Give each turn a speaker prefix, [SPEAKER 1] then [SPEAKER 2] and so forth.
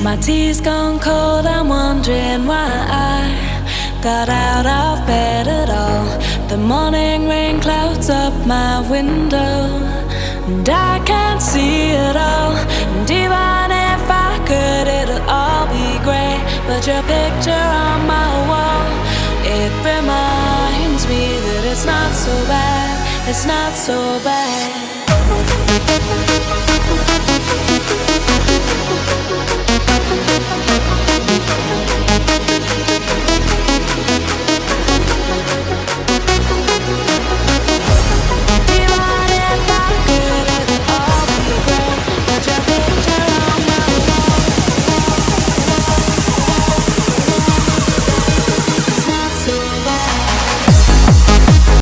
[SPEAKER 1] My tea's gone cold, I'm wondering why I got out of bed at all. The morning rain clouds up my window, and I can't see it all. And even if I could, it'll all be grey. But your picture on my wall, it reminds me that it's not so bad, it's not so bad.